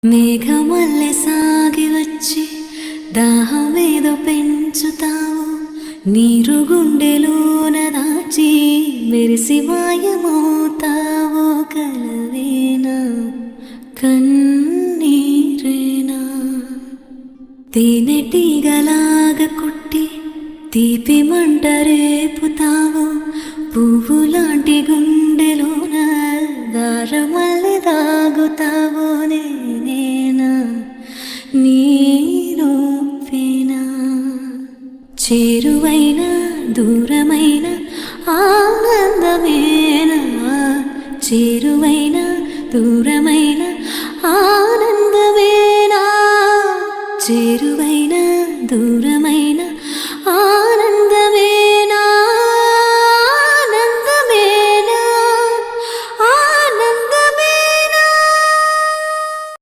మేఘమల్లె సాగి వచ్చి దాహమేదో పెంచుతావు, నీరు గుండెలోన దాచి మెరిసి మాయమవుతావు. కలవేనా కన్నీరేనా తేనెటీగలాగా కుట్టి తీపి మంట రేపుతావు, పువ్వులాంటి గుండెలోన దారమల్లె దాగుతావు. నేనేనా నీరూపేనా చేరువైన దూరమైన ఆనందమేనా, చేరువైన దూరమైన ఆనందమేనా, చేరువైన దూరం